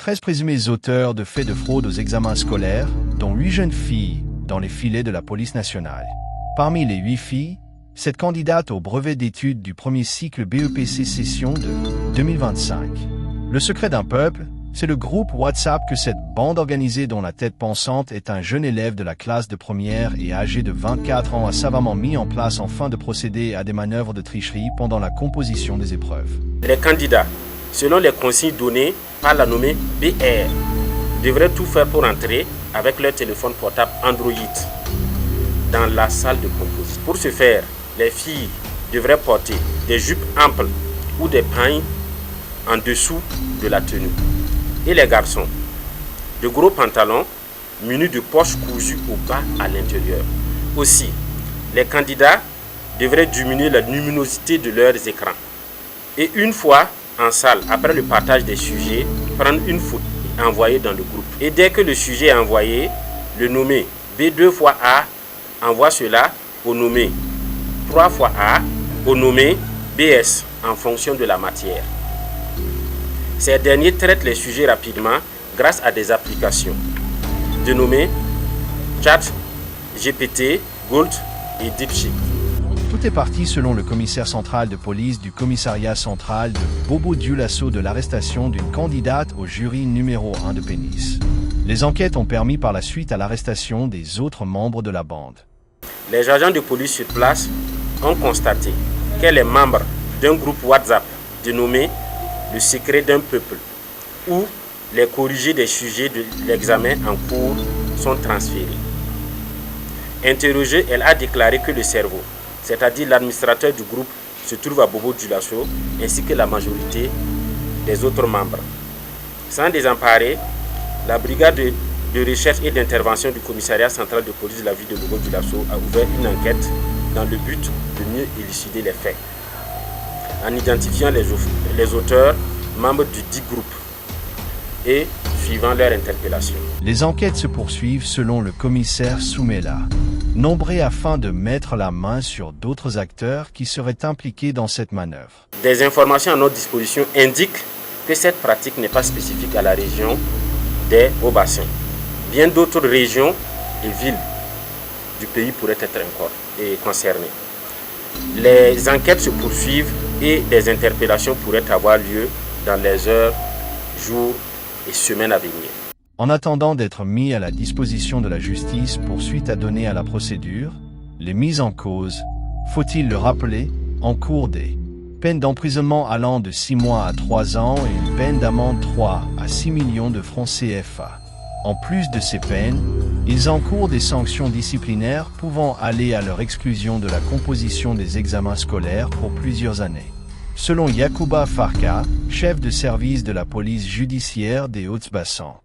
13 présumés auteurs de faits de fraude aux examens scolaires, dont 8 jeunes filles, dans les filets de la police nationale. Parmi les 8 filles, cette candidate au brevet d'études du premier cycle BEPC session de 2025. Le secret d'un peuple, c'est le groupe WhatsApp que cette bande organisée dont la tête pensante est un jeune élève de la classe de première et âgé de 24 ans a savamment mis en place afin de procéder à des manœuvres de tricherie pendant la composition des épreuves. Les candidats, selon les consignes données par la nommée BR, devraient tout faire pour entrer avec leur téléphone portable Android dans la salle de composition. Pour ce faire, les filles devraient porter des jupes amples ou des pagnes en dessous de la tenue. Et les garçons, de gros pantalons munis de poches cousues au bas à l'intérieur. Aussi, les candidats devraient diminuer la luminosité de leurs écrans. Et une fois en salle, après le partage des sujets, prendre une photo et envoyer dans le groupe. Et dès que le sujet est envoyé, le nommé B2 fois A envoie cela au nommé 3 fois A au nommé BS en fonction de la matière. Ces derniers traitent les sujets rapidement grâce à des applications dénommées Chat, GPT, Gold et DeepSeek. Tout est parti selon le commissaire central de police du commissariat central de Bobo-Dioulasso de l'arrestation d'une candidate au jury numéro 1 de Pénis. Les enquêtes ont permis par la suite à l'arrestation des autres membres de la bande. Les agents de police sur place ont constaté qu'elle est membre d'un groupe WhatsApp dénommé Le secret d'un peuple, où les corrigés des sujets de l'examen en cours sont transférés. Interrogée, elle a déclaré que le cerveau, c'est-à-dire l'administrateur du groupe, se trouve à Bobo-Dioulasso, ainsi que la majorité des autres membres. Sans désemparer, la brigade de recherche et d'intervention du commissariat central de police de la ville de Bobo-Dioulasso a ouvert une enquête dans le but de mieux élucider les faits, en identifiant les auteurs, membres du dit groupe, et suivant leur interpellation. Les enquêtes se poursuivent selon le commissaire Soumela, nombré afin de mettre la main sur d'autres acteurs qui seraient impliqués dans cette manœuvre. Des informations à notre disposition indiquent que cette pratique n'est pas spécifique à la région des Hauts-Bassins. Bien d'autres régions et villes du pays pourraient être encore concernées. Les enquêtes se poursuivent et des interpellations pourraient avoir lieu dans les heures, jours et semaines à venir. En attendant d'être mis à la disposition de la justice pour suite à donner à la procédure, les mises en cause, faut-il le rappeler, encourent des peines d'emprisonnement allant de 6 mois à 3 ans et une peine d'amende 3 à 6 millions de francs CFA. En plus de ces peines, ils encourent des sanctions disciplinaires pouvant aller à leur exclusion de la composition des examens scolaires pour plusieurs années. Selon Yacouba Farka, chef de service de la police judiciaire des Hauts-Bassins.